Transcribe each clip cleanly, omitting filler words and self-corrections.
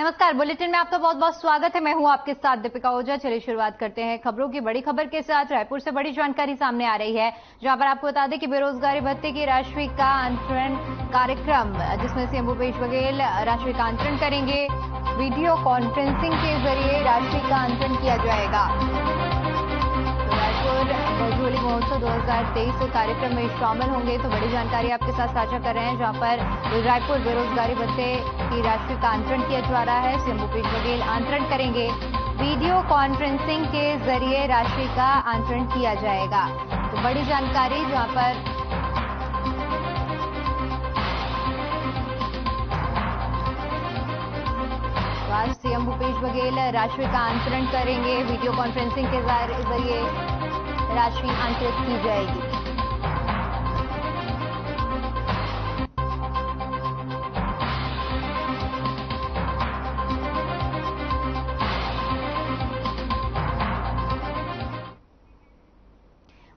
नमस्कार, बुलेटिन में आपका बहुत बहुत स्वागत है। मैं हूं आपके साथ दीपिका ओझा। चलिए शुरुआत करते हैं खबरों की। बड़ी खबर के साथ रायपुर से बड़ी जानकारी सामने आ रही है, जहां पर आपको बता दें कि बेरोजगारी भत्ते की राशि का अंतरण कार्यक्रम, जिसमें सीएम भूपेश बघेल राशि का अंतरण करेंगे। वीडियो कॉन्फ्रेंसिंग के जरिए राशि का अंतरण किया जाएगा। रायपुर भजोली महोत्सव 2023 कार्यक्रम में शामिल होंगे, तो बड़ी जानकारी आपके साथ साझा कर रहे हैं, जहां पर रायपुर बेरोजगारी भत्ते की राशि का अंतरण किया जा रहा है। सीएम भूपेश बघेल अंतरण करेंगे। वीडियो कॉन्फ्रेंसिंग के जरिए राशि का अंतरण किया जाएगा। तो बड़ी जानकारी, जहां पर आज सीएम भूपेश बघेल राशि का अंतरण करेंगे। वीडियो कॉन्फ्रेंसिंग के जरिए राशि अंतरित की जाएगी।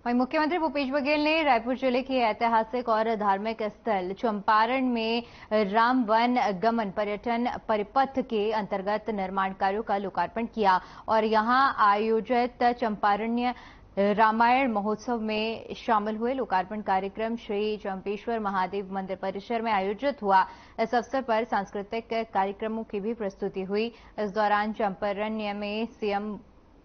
वहीं मुख्यमंत्री भूपेश बघेल ने रायपुर जिले के ऐतिहासिक और धार्मिक स्थल चंपारण में राम वन गमन पर्यटन परिपथ के अंतर्गत निर्माण कार्यों का लोकार्पण किया और यहां आयोजित चंपारण्य रामायण महोत्सव में शामिल हुए। लोकार्पण कार्यक्रम श्री चंपेश्वर महादेव मंदिर परिसर में आयोजित हुआ। इस अवसर पर सांस्कृतिक कार्यक्रमों की भी प्रस्तुति हुई। इस दौरान चंपारण्य में सीएम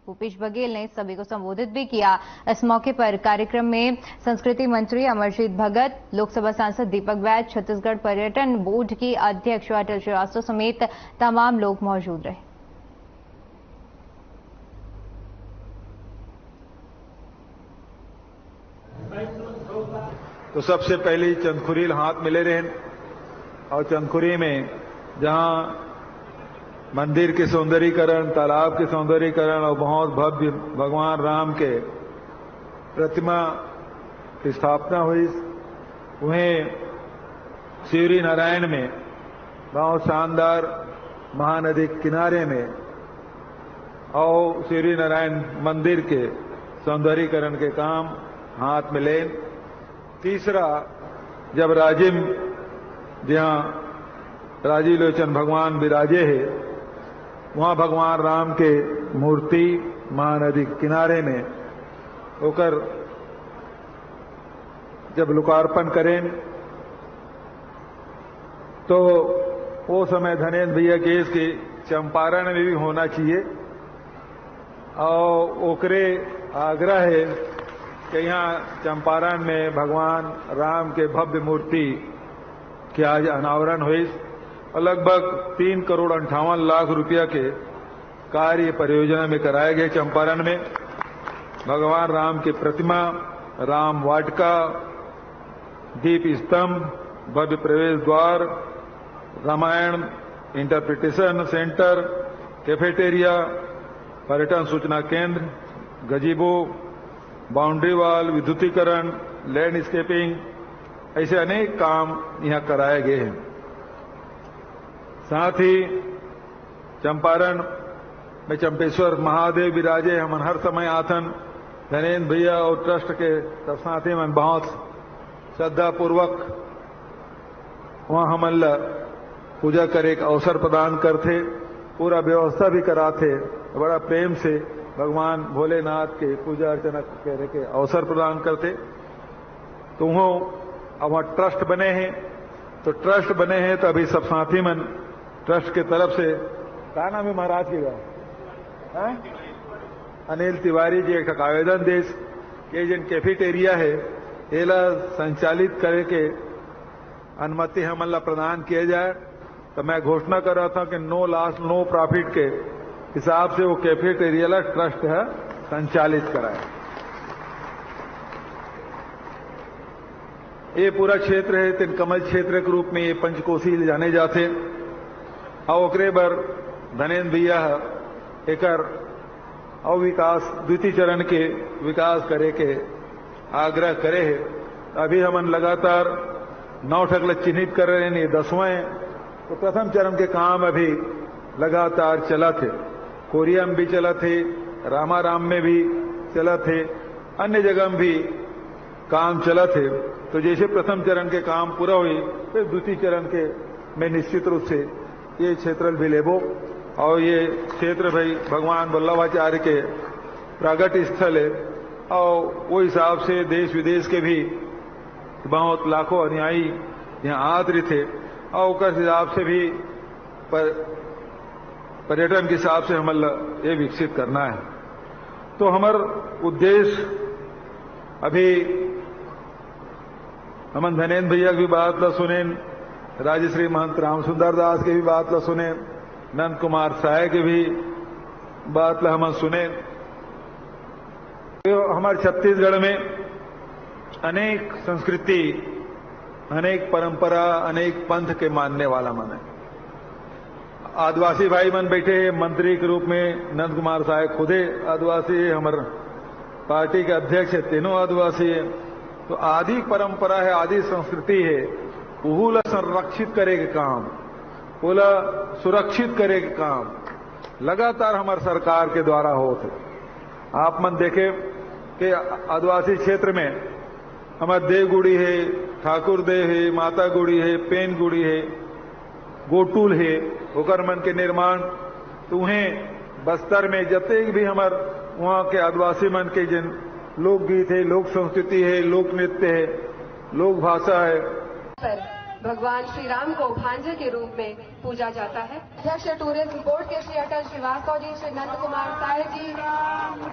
भूपेश बघेल ने सभी को संबोधित भी किया। इस मौके पर कार्यक्रम में संस्कृति मंत्री अमरजीत भगत, लोकसभा सांसद दीपक वैद, छत्तीसगढ़ पर्यटन बोर्ड की अध्यक्ष अटल श्रीवास्तव समेत तमाम लोग मौजूद रहे। तो सबसे पहले चंदखुरी हाथ मिले रहे और चंदखुरी में जहां मंदिर के सौंदर्यीकरण, तालाब के सौंदर्यीकरण और बहुत भव्य भगवान राम के प्रतिमा की स्थापना हुई, वहीं शिवरी नारायण में बहुत शानदार महानदी किनारे में और शिवरी नारायण मंदिर के सौंदर्यीकरण के काम हाथ मिले। तीसरा, जब राजिम, जहां राजीव लोचन भगवान विराजे है, वहां भगवान राम के मूर्ति महानदी किनारे में होकर जब लोकार्पण करें, तो वो समय धनेन्द्र भैया केस के चंपारण में भी होना चाहिए और ओकरे आग्रह है कि यहाँ चंपारण में भगवान राम के भव्य मूर्ति के आज अनावरण हुई और लगभग 3,58,00,000 रुपया के कार्य परियोजना में कराए गए। चंपारण में भगवान राम की प्रतिमा, राम वाटिका, दीप स्तंभ, भव्य प्रवेश द्वार, रामायण इंटरप्रिटेशन सेंटर, कैफेटेरिया, पर्यटन सूचना केंद्र, गजीबो, बाउंड्री वॉल, विद्युतीकरण, लैंडस्केपिंग, ऐसे अनेक काम यहां कराए गए हैं। साथ ही चंपारण में चंपेश्वर महादेव विराजे, हम हर समय आथन धनेन्द्र भैया और ट्रस्ट के सब साथी में बहुत श्रद्धा पूर्वक वहां हमन पूजा करे एक अवसर प्रदान करते, पूरा व्यवस्था भी कराते, बड़ा प्रेम से भगवान भोलेनाथ के पूजा अर्चना करे के अवसर प्रदान करते। तो वहां ट्रस्ट बने हैं, तो ट्रस्ट बने हैं तो अभी सब साथी मन ट्रस्ट के तरफ से, क्या नाम है महाराज की गाँव, अनिल तिवारी जी एक आवेदन देश के जिन कैफेटेरिया है एला संचालित करे के अनुमति हमला प्रदान किया जाए। तो मैं घोषणा कर रहा था कि नो लॉस नो प्रॉफिट के हिसाब से वो कैफेटेरिया ट्रस्ट है संचालित कराए। ये पूरा क्षेत्र है तीन कमल क्षेत्र के रूप में ये पंचकोशी जाने जाते और ओकरे बर धनेन्द्र भैया एकर और विकास द्वितीय चरण के विकास करे के आग्रह करे है। अभी हमन लगातार 9 ठगल चिन्हित कर रहे हैं, 10वां, तो प्रथम चरण के काम अभी लगातार चला थे। कोरिया में भी चला थे, रामाराम में भी चला थे, अन्य जगह में भी काम चला थे। तो जैसे प्रथम चरण के काम पूरा हुई, फिर द्वितीय चरण के में निश्चित रूप से ये क्षेत्र भी लेबो और ये क्षेत्र भाई भगवान वल्लभाचार्य के प्रागट स्थल है और वो हिसाब से देश विदेश के भी बहुत लाखों अनुयायी यहाँ आते थे और उस हिसाब से भी पर्यटन के हिसाब से हम ये विकसित करना है। तो हमार उद्देश्य अभी हमन धनेन्द्र भैया की बात ला सुने, राजश्री महंत राम सुंदर दास की भी बात ला सुने, नंद कुमार साय की भी बात ला हम सुने। तो हमारे छत्तीसगढ़ में अनेक संस्कृति, अनेक परंपरा, अनेक पंथ के मानने वाला मन है। आदिवासी भाई मन बैठे मंत्री के रूप में नंद कुमार साय खुदे आदिवासी है, हमारे पार्टी के अध्यक्ष है, तीनों आदिवासी है। तो आदि परंपरा है, आदि संस्कृति है, उहुला संरक्षित करे के काम, उला सुरक्षित करे के काम लगातार हमारे सरकार के द्वारा होते। आप मन देखे कि आदिवासी क्षेत्र में हमारे देवगुड़ी है, ठाकुर देव है, माता गुड़ी है, पेन गुड़ी है, गोटूल है, ओकर मन के निर्माण तो उन्हें बस्तर में जते भी हमार वहां के आदिवासी मन के जिन लोकगीत है, लोक संस्कृति है, लोक नृत्य है, लोक भाषा है। भगवान श्री राम को भांजे के रूप में पूजा जाता है। अध्यक्ष टूरिज्म बोर्ड के श्री अटल श्रीवास्तव जी, श्री नंद कुमार साय जी,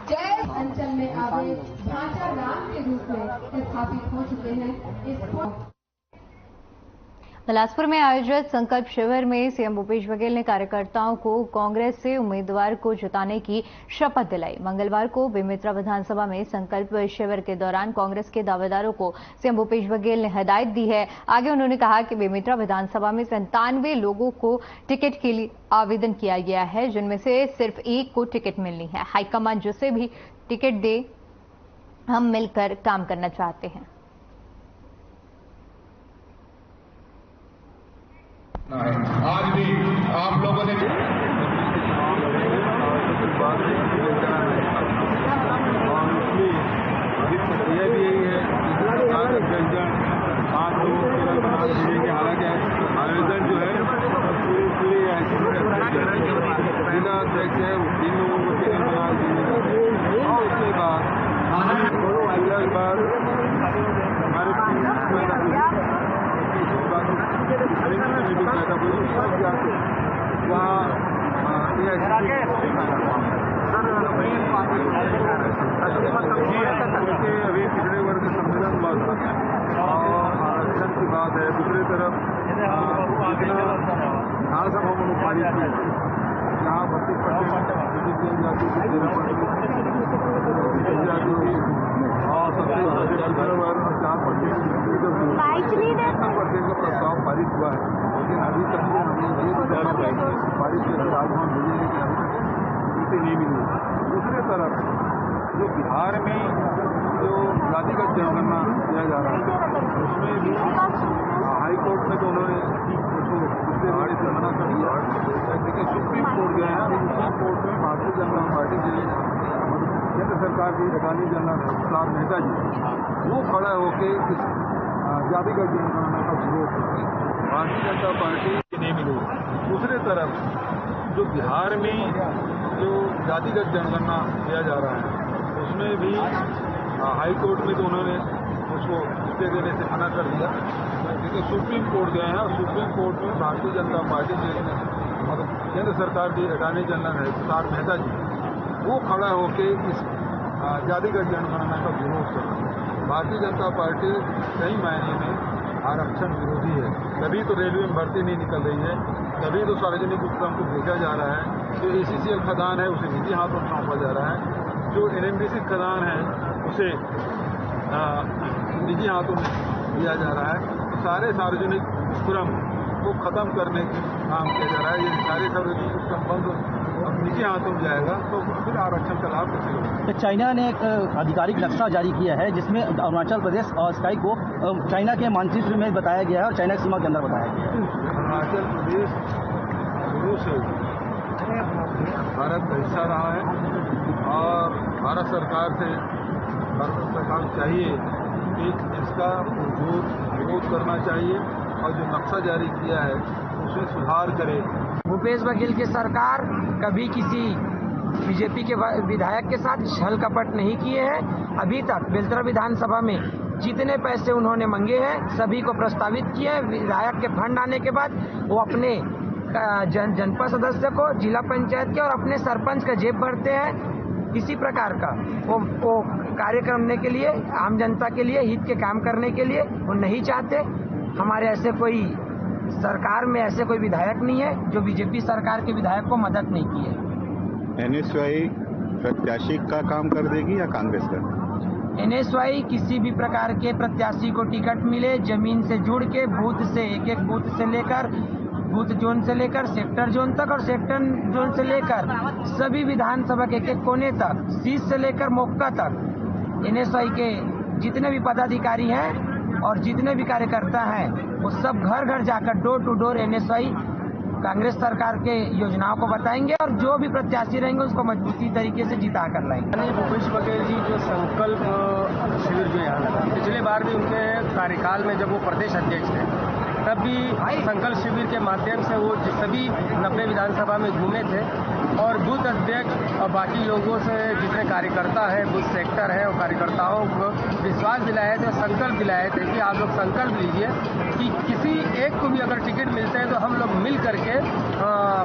जय अंचल में आवे भांजा राम के रूप में स्थापित हो चुके हैं। बिलासपुर में आयोजित संकल्प शिविर में सीएम भूपेश बघेल ने कार्यकर्ताओं को कांग्रेस से उम्मीदवार को जिताने की शपथ दिलाई। मंगलवार को बेमेतरा विधानसभा में संकल्प शिविर के दौरान कांग्रेस के दावेदारों को सीएम भूपेश बघेल ने हिदायत दी है। आगे उन्होंने कहा कि बेमेतरा विधानसभा में 97 लोगों को टिकट के लिए आवेदन किया गया है, जिनमें से सिर्फ एक को टिकट मिलनी है। हाईकमान जिसे भी टिकट दे, हम मिलकर काम करना चाहते हैं। आज भी आप लोगों ने यह भी यही है हालांकि आयोजन जो है पूरी जिला अध्यक्ष है, 3 लोगों को टिकट बना दिए और उसके बाद अभी पिछड़े वर्ग सम्मेलन हुआ था और आरक्षण की बात है। दूसरी तरफ विधानसभा में पारित हुई, जहाँ 32% जनजाति की 13% जनजाति की और सबसे पिछड़ा वर्ग 4% का प्रस्ताव पारित हुआ है। लेकिन अभी तक हमें ये पारित राजभवन भेजने की अनुमति नहीं मिली। दूसरी तरफ जो बिहार में जो जातिगत जनगणना किया जा रहा है, उसमें भी हाईकोर्ट में तो उन्होंने उससे बड़ी से मना कर दिया, लेकिन सुप्रीम कोर्ट गए हैं। सुप्रीम कोर्ट में भारतीय जनता पार्टी के केंद्र सरकार की अटॉर्नी जनरल तुषार मेहता जी वो खड़ा होकर इस जातिगत जनगणना का विरोध करते हैं। भारतीय जनता पार्टी नहीं मिली। दूसरी तरफ जो बिहार में जो जातिगत जनगणना किया जा रहा है, उसमें भी हाईकोर्ट में तो उन्होंने उसको स्टे देने से मना कर दिया, लेकिन सुप्रीम कोर्ट गए हैं और सुप्रीम कोर्ट में भारतीय जनता पार्टी के केंद्र सरकार की अटॉर्नी जनरल है तुषार मेहता जी वो खड़ा होकर इस जातिगत जनगणना का विरोध कर रहे हैं। भारतीय जनता पार्टी कई मायने में आरक्षण विरोधी है। कभी तो रेलवे में भर्ती नहीं निकल रही है, कभी तो सार्वजनिक उपक्रम को भेजा जा रहा है, जो ACCL खदान है उसे निजी हाथों में सौंपा जा रहा है, जो NMDC खदान है उसे निजी हाथों में दिया जा रहा है। सारे सार्वजनिक उपक्रम को खत्म करने का काम किया जा रहा है। ये सारे सार्वजनिक उपक्रम बंद अब निजी हाथों में जाएगा तो फिर आरक्षण का लाभ कैसे होगा। चाइना ने एक आधिकारिक नक्शा जारी किया है जिसमें अरुणाचल प्रदेश और स्काई को चाइना के मानचित्र में बताया गया है और चाइना की सीमा के अंदर बताया गया है। अरुणाचल प्रदेश शुरू से भारत का हिस्सा रहा है और भारत सरकार चाहिए कि इसका विरोध करना चाहिए और जो नक्शा जारी किया है उसमें सुधार करे भूपेश बघेल की सरकार कभी किसी बीजेपी के विधायक के साथ छल कपट नहीं किए हैं। अभी तक बेलतरा विधानसभा में जितने पैसे उन्होंने मांगे हैं सभी को प्रस्तावित किए। विधायक के फंड आने के बाद वो अपने जनपद सदस्य को, जिला पंचायत के और अपने सरपंच का जेब भरते हैं। इसी प्रकार का वो कार्य करने के लिए, आम जनता के लिए, हित के काम करने के लिए वो नहीं चाहते। हमारे ऐसे कोई सरकार में ऐसे कोई विधायक नहीं है जो बीजेपी सरकार के विधायक को मदद नहीं की है। एनएसवाई प्रत्याशी का काम कर देगी या कांग्रेस का? एनएसवाई किसी भी प्रकार के प्रत्याशी को टिकट मिले, जमीन से जुड़ के बूथ से, एक बूथ से लेकर बूथ जोन से लेकर सेक्टर जोन तक और सेक्टर जोन से लेकर सभी विधानसभा के एक कोने तक, सीट से लेकर मौका तक एनएसवाई के जितने भी पदाधिकारी हैं और जितने भी कार्यकर्ता हैं वो सब घर घर जाकर door to door NSY Congress सरकार के योजनाओं को बताएंगे और जो भी प्रत्याशी रहेंगे उसको मजबूती तरीके से जिता कर लाएंगे। भूपेश बघेल जी जो संकल्प शिविर जो यहाँ लगा, पिछले बार भी उनके कार्यकाल में जब वो प्रदेश अध्यक्ष थे तब भी संकल्प शिविर के माध्यम से वो सभी 90 विधानसभा में घूमे थे और बूथ अध्यक्ष और बाकी लोगों से जितने कार्यकर्ता हैं, बूथ सेक्टर हैं और कार्यकर्ताओं को विश्वास दिलाए थे, संकल्प दिलाए थे कि आप लोग संकल्प लीजिए कि किसी एक को भी अगर टिकट मिलते हैं तो हम लोग मिल करके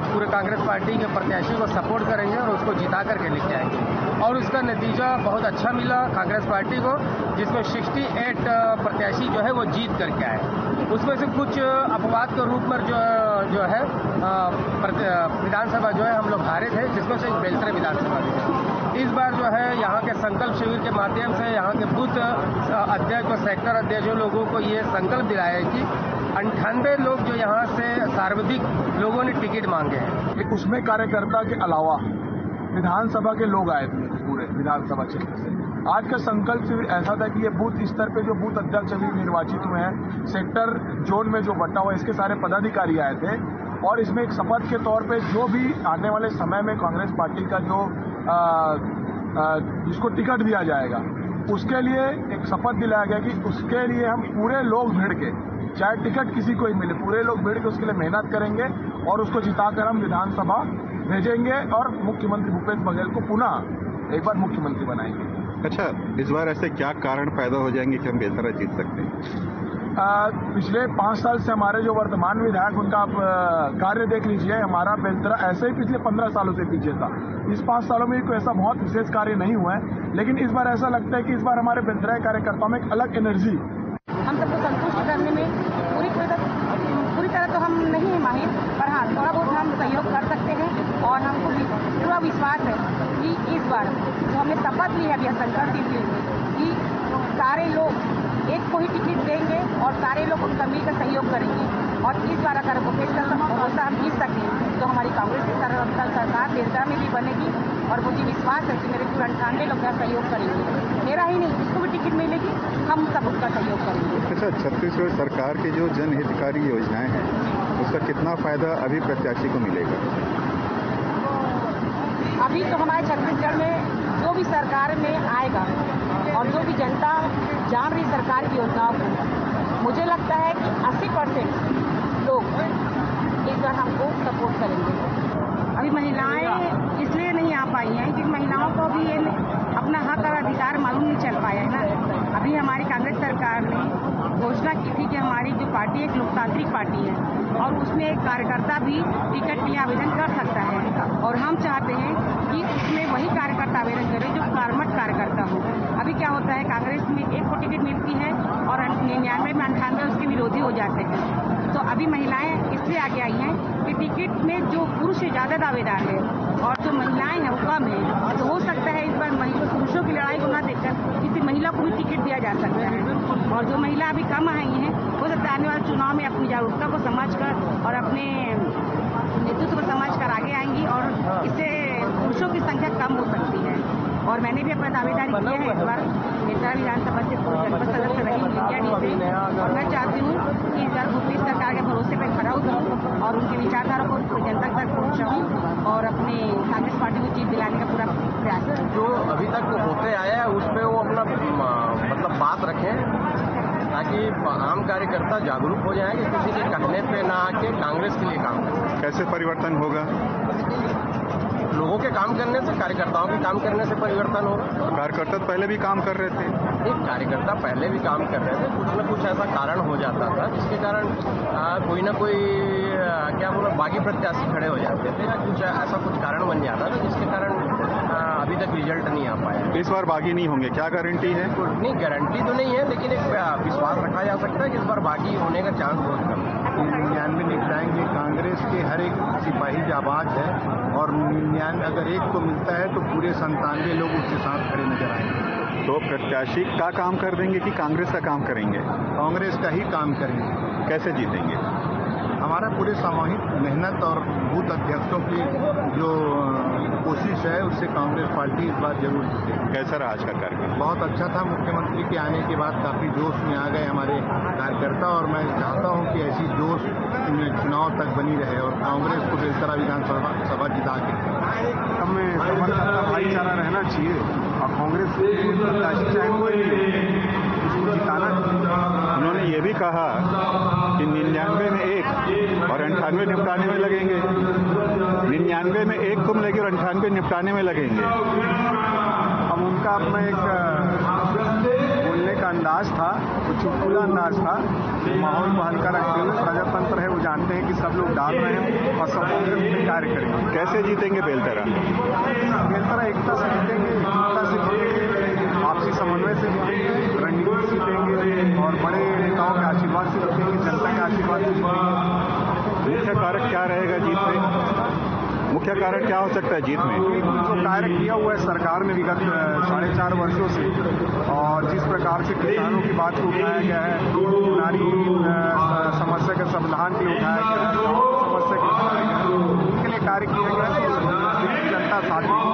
पूरे कांग्रेस पार्टी के प्रत्याशी को सपोर्ट करेंगे और उसको जिता करके लेके आएंगे। और उसका नतीजा बहुत अच्छा मिला कांग्रेस पार्टी को, जिसमें 68 प्रत्याशी जो है वो जीत करके आए। उसमें से कुछ अपवाद के रूप में जो है विधानसभा जो है हम लोग हारे थे, जिसमें से बेलतरा विधानसभा भी है। इस बार जो है यहाँ के संकल्प शिविर के माध्यम से यहाँ के बूथ अध्यक्ष और सेक्टर अध्यक्षों लोगों को ये संकल्प दिलाया है कि 98 लोग जो यहाँ से सर्वाधिक लोगों ने टिकट मांगे हैं। उसमें कार्यकर्ता के अलावा विधानसभा के लोग आए थे पूरे विधानसभा क्षेत्र से। आज का संकल्प शिविर ऐसा था कि ये बूथ स्तर पे जो बूथ अध्यक्ष अभी निर्वाचित हुए हैं, सेक्टर जोन में जो बटा हुआ है, इसके सारे पदाधिकारी आए थे और इसमें एक शपथ के तौर पे जो भी आने वाले समय में कांग्रेस पार्टी का जो जिसको टिकट दिया जाएगा उसके लिए एक शपथ दिलाया गया कि उसके लिए हम पूरे लोग भिड़ के, चाहे टिकट किसी को ही मिले, पूरे लोग भिड़ के उसके लिए मेहनत करेंगे और उसको जिताकर हम विधानसभा भेजेंगे और मुख्यमंत्री भूपेश बघेल को पुनः एक बार मुख्यमंत्री बनाएंगे। अच्छा, इस बार ऐसे क्या कारण पैदा हो जाएंगे कि हम बेलतरा जीत सकते हैं? पिछले 5 साल से हमारे जो वर्तमान विधायक उनका आप कार्य देख लीजिए। हमारा बेलतरा ऐसे ही पिछले 15 सालों से पीछे था। इस 5 सालों में कोई ऐसा बहुत विशेष कार्य नहीं हुआ है, लेकिन इस बार ऐसा लगता है कि इस बार हमारे बेलतरा कार्यकर्ताओं में एक अलग एनर्जी। हम सबको संतुष्ट करने में पूरी तरह तो हम नहीं है माहिर, पर हाँ थोड़ा बहुत हम सहयोग कर सकते हैं और हमको पूरा विश्वास है कि इस बार जो हमने शपथ ली है अभी संकल्प ली कि सारे लोग एक को ही टिकट देंगे और सारे लोग उनका मिलकर सहयोग करेंगे और इस बार अगर भूपेश का भरोसा हम जीत सकें तो हमारी कांग्रेस की सरकार बेलतरा में भी बनेगी और मुझे विश्वास है कि मेरे पूरे 98 लोग का सहयोग करेंगे। मेरा ही नहीं, जिसको भी टिकट मिलेगी हम सब उसका सहयोग करेंगे। अच्छा, छत्तीसगढ़ सरकार की जो जनहितकारी योजनाएं हैं उसका कितना फायदा अभी प्रत्याशी को मिलेगा? अभी तो हमारे छत्तीसगढ़ में जो भी सरकार में आएगा और जो भी जनता जान रही सरकार की योजनाओं को, मुझे लगता है कि 80% लोग इस बार हमको सपोर्ट करेंगे। अभी महिलाएं इसलिए नहीं आ पाई हैं कि महिलाओं को भी ये अपना हक और अधिकार मालूम नहीं चल पाया है ना। अभी हमारी कांग्रेस सरकार ने घोषणा की थी कि हमारी जो पार्टी एक लोकतांत्रिक पार्टी है और उसमें एक कार्यकर्ता भी टिकट के लिए आवेदन कर सकता है और हम चाहते हैं कि उसमें वही कार्यकर्ता आवेदन करे जो कर्मठ कार्यकर्ता हो। अभी क्या होता है, कांग्रेस में एक को टिकट मिलती है और 99 में 98 उसके विरोधी हो जाते हैं। तो अभी महिलाएं इसलिए आगे आई हैं कि टिकट में जो पुरुष से ज़्यादा दावेदार है और जो महिलाएं हैं वो कम है, तो हो सकता है इस बार पुरुषों की लड़ाई को न देखकर किसी महिला को भी टिकट दिया जा सकता है। और जो महिला अभी कम आई हैं हो सकता है आने वाले चुनाव में अपनी जागरूकता को समझकर और अपने नेतृत्व को समझकर आगे आएंगी और इससे पुरुषों की संख्या कम हो सकती है। और मैंने भी अपना दावेदारी किया है इस बार बेलतरा विधानसभा से जनपद सदस्य रही इंडिया डी से और मैं चाहती हूँ कि इस बार भूपेश सरकार के भरोसे पर खड़ा उतरूँ और उनकी विचारधारा को जनता तक पहुँचाऊँ और अपने कांग्रेस पार्टी को जीत दिलाने का पूरा प्रयास करूँ। जो अभी तक होते आया है उस पर वो अपना मतलब बात रखें ताकि आम कार्यकर्ता जागरूक हो जाए कि किसी के कहने पे ना आके कांग्रेस के लिए काम करें। कैसे परिवर्तन होगा? लोगों के काम करने से, कार्यकर्ताओं के काम करने से परिवर्तन होगा। कार्यकर्ता तो पहले भी काम कर रहे थे। एक कार्यकर्ता पहले भी काम कर रहे थे, कुछ न कुछ ऐसा कारण हो जाता था जिसके कारण कोई ना कोई क्या बोला बागी प्रत्याशी खड़े हो जाते थे या कुछ ऐसा कुछ कारण बन जाता था जिसके कारण अभी तक रिजल्ट नहीं आ पाया। इस बार बागी नहीं होंगे, क्या गारंटी है? नहीं, गारंटी तो नहीं है, लेकिन एक विश्वास रखा जा सकता है कि इस बार बागी होने का चांस बहुत कम है। 99 निपटाएंगे। कांग्रेस के हर एक सिपाही जाबाज है और 99 अगर एक को मिलता है तो पूरे 97 लोग उसके साथ खड़े नजर आएंगे। तो प्रत्याशी का काम कर देंगे कि कांग्रेस का काम करेंगे? कांग्रेस का ही काम करेंगे। कैसे जीतेंगे? हमारा पूरे सामूहिक मेहनत और बूथ अध्यक्षों की जो कोशिश है उससे कांग्रेस पार्टी इस बार जरूर जीतेगी। कैसा रहा आज का कार्यक्रम? बहुत अच्छा था। मुख्यमंत्री के आने के बाद काफी जोश में आ गए हमारे कार्यकर्ता और मैं चाहता हूं कि ऐसी जोश चुनाव तक बनी रहे और कांग्रेस को बेलतरा विधानसभा जिता के हमें समर्थन भाईचारा रहना चाहिए और कांग्रेस प्रत्याशी चाहे कोई उसको जिताना चाहिए। उन्होंने ये भी कहा कि 99 में एक और 98 निपटाने में लगेंगे। 99 में एक कुम लगी और 98 निपटाने में लगेंगे। अब उनका अपना एक बोलने का अंदाज था, वो चुटकुला अंदाज था। माहौल को हल्का रखते हुए प्रजातंत्र है, वो जानते हैं कि सब लोग डाल रहे हैं और सब कांग्रेस कार्य करेंगे। कैसे जीतेंगे बेलतरा? बेलतरा एकता से जीतेंगे, एकता से जीतेंगे, आपसी समन्वय से जीतेंगे, रणनीति से जीतेंगे और बड़े नेताओं के आशीर्वाद से जीतेंगे, जनता के आशीर्वाद से जीतेंगे। मुख्य कारक क्या रहेगा जीत में? मुख्य कारण क्या हो सकता है जीत में? जो कार्य किया हुआ है सरकार ने विगत 4.5 वर्षों से और जिस प्रकार से किसानों की बात को उठाया गया है, नारी समस्या के समाधान के लिए उठाया गया है, समस्या के उठाया गया है, उनके लिए कार्य किया गया है तो जनता साथ देगी।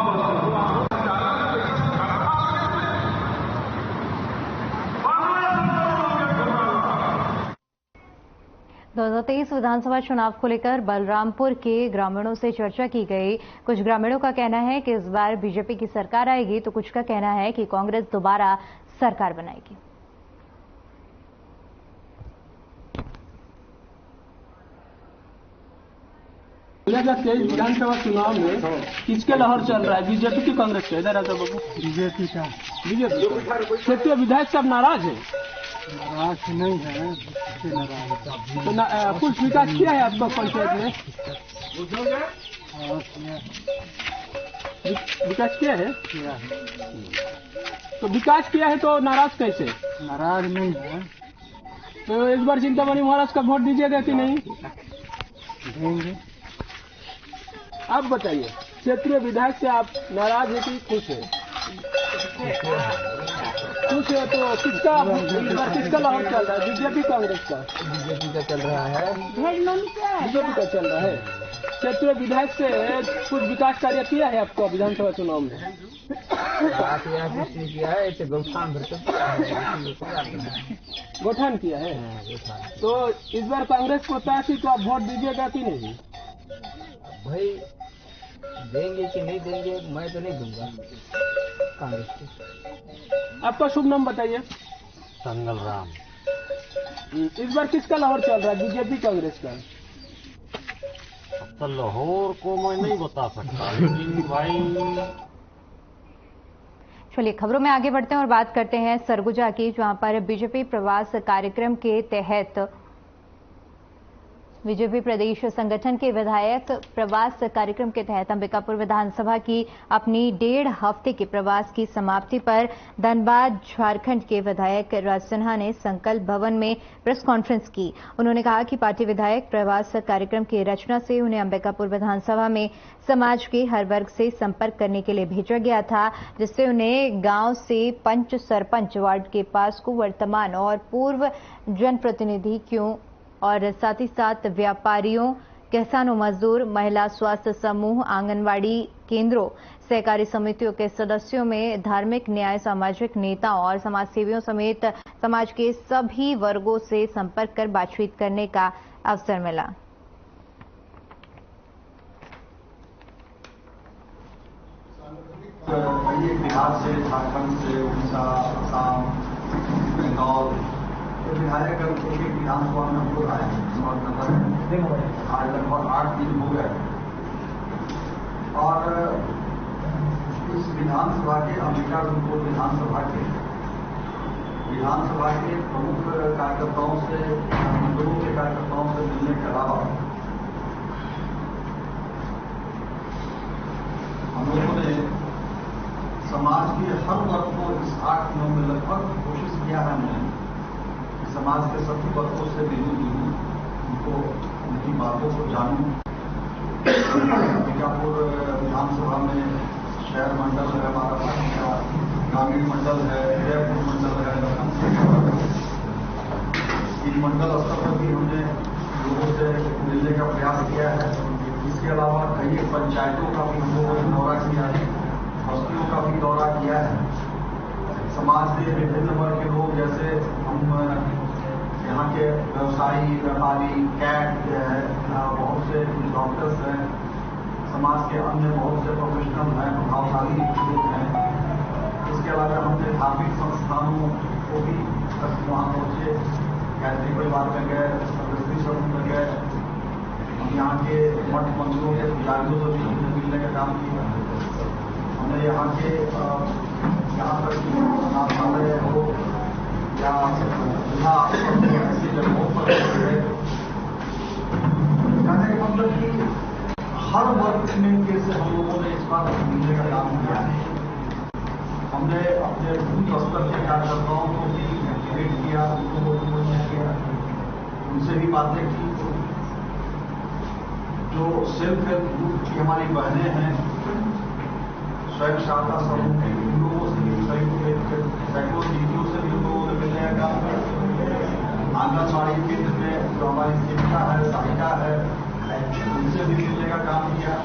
2023 विधानसभा चुनाव को लेकर बलरामपुर के ग्रामीणों से चर्चा की गई। कुछ ग्रामीणों का कहना है कि इस बार बीजेपी की सरकार आएगी तो कुछ का कहना है कि कांग्रेस दोबारा सरकार बनाएगी। विधानसभा चुनाव में किसके लहर चल रहा है, बीजेपी की कांग्रेस का? इधर आता बाबू। बीजेपी का। बीजेपी क्षेत्रीय विधायक सब नाराज है? नाराज नहीं है, तो कुछ विकास किया है आपका पंचायत में? विकास किया है? तो विकास किया है तो नाराज कैसे? नाराज नहीं है। तो इस बार चिंतामणि महाराज का वोट दीजिएगा कि नहीं? देंगे। आप बताइए, क्षेत्रीय विधायक से आप नाराज है कि खुश है? खुश है तो किसका लहर चल रहा है, बीजेपी कांग्रेस का? बीजेपी का चल रहा है। बीजेपी का चल रहा है। क्षेत्रीय विधायक से कुछ विकास कार्य किया है आपका विधानसभा चुनाव में? किया है, गठन किया है। तो इस बार कांग्रेस को प्रत्याशी को आप वोट दीजिएगा कि नहीं? भाई देंगे कि नहीं देंगे, मैं तो नहीं दूंगा कांग्रेस को। आपका शुभ नाम बताइए। संगल राम। इस बार किसका लाहौर चल रहा है, बीजेपी कांग्रेस का? अब तो लाहौर को मैं नहीं बता सकता, लेकिन भाई चलिए खबरों में आगे बढ़ते हैं और बात करते हैं सरगुजा की, जहां पर बीजेपी प्रवास कार्यक्रम के तहत बीजेपी प्रदेश संगठन के विधायक प्रवास कार्यक्रम के तहत अंबिकापुर विधानसभा की अपनी 1.5 हफ्ते के प्रवास की समाप्ति पर धनबाद झारखंड के विधायक राज सिन्हा ने संकल्प भवन में प्रेस कॉन्फ्रेंस की। उन्होंने कहा कि पार्टी विधायक प्रवास कार्यक्रम की रचना से उन्हें अंबिकापुर विधानसभा में समाज के हर वर्ग से संपर्क करने के लिए भेजा गया था, जिससे उन्हें गांव से पंच सरपंच वार्ड के पास को वर्तमान और पूर्व जनप्रतिनिधि क्यों और साथ ही साथ व्यापारियों, किसानों, मजदूर, महिला स्वास्थ्य समूह, आंगनवाड़ी केंद्रों, सहकारी समितियों के सदस्यों में धार्मिक, न्याय, सामाजिक नेताओं और समाजसेवियों समेत समाज के सभी वर्गों से संपर्क कर बातचीत करने का अवसर मिला। बिहार से, झारखंड से, उड़ीसा, असम, बंगाल विधायक एक विधानसभा में हम लोग आए आज लगभग 8 दिन हो गए और इस विधानसभा के अंबिकापुर विधानसभा के प्रमुख कार्यकर्ताओं से मंडलों के कार्यकर्ताओं से मिलने के अलावा हम लोगों ने समाज के हर वर्ग को इस 8 दिनों में लगभग कोशिश किया है हमने कि समाज के सभी वर्गों से मिलूं उनको उनकी बातों को जानूं। अंबिकापुर विधानसभा में शहर मंडल है, हमारा ग्रामीण मंडल है, जयपुर मंडल है, इन मंडल स्तर पर भी हमने लोगों से मिलने का प्रयास किया है। इसके अलावा कई पंचायतों का भी हम लोगों ने दौरा किया है, बस्तियों का भी दौरा किया है। समाज के विभिन्न वर्ग के लोग जैसे हम यहाँ के व्यवसायी, व्यापारी, कैट है, बहुत से डॉक्टर्स हैं, समाज के अन्य बहुत से प्रोफेशनल हैं, प्रभावशाली लोग हैं। इसके अलावा हमने धार्मिक संस्थानों को भी वहाँ पहुँचे, गायत्री परिवार में गए, सरस्वती समूह में गए, हम यहाँ के मठ मंदिरों के पुजारियों से भी हमने मिलने का काम किया। हमने यहाँ के यहाँ तक अनाथालय हो या ऐसी जगहों पर गए। कहने का मतलब कि हर वर्ग में से हम लोगों ने इस बार मिलने का काम किया है। हमने अपने बूथ स्तर के कार्यकर्ताओं को भी एक्टिवेट किया, उनको मोटिवेट किया, उनसे भी बातें की। जो सेल्फ हेल्प ग्रुप की हमारी बहनें हैं, स्वयं सहायता समूह के उन लोगों से भी सैकड़ों दीदियों से भी लोगों ने मिलने का काम किया। आंगनबाड़ी केंद्र में जो हमारी सेविका है, सहायिका है, उनसे भी मिलने का काम किया।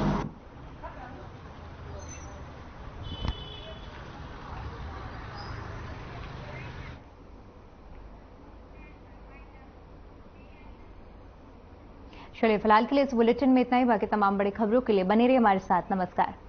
चलिए फिलहाल के लिए इस बुलेटिन में इतना ही। बाकी तमाम बड़ी खबरों के लिए बने रहिए हमारे साथ। नमस्कार।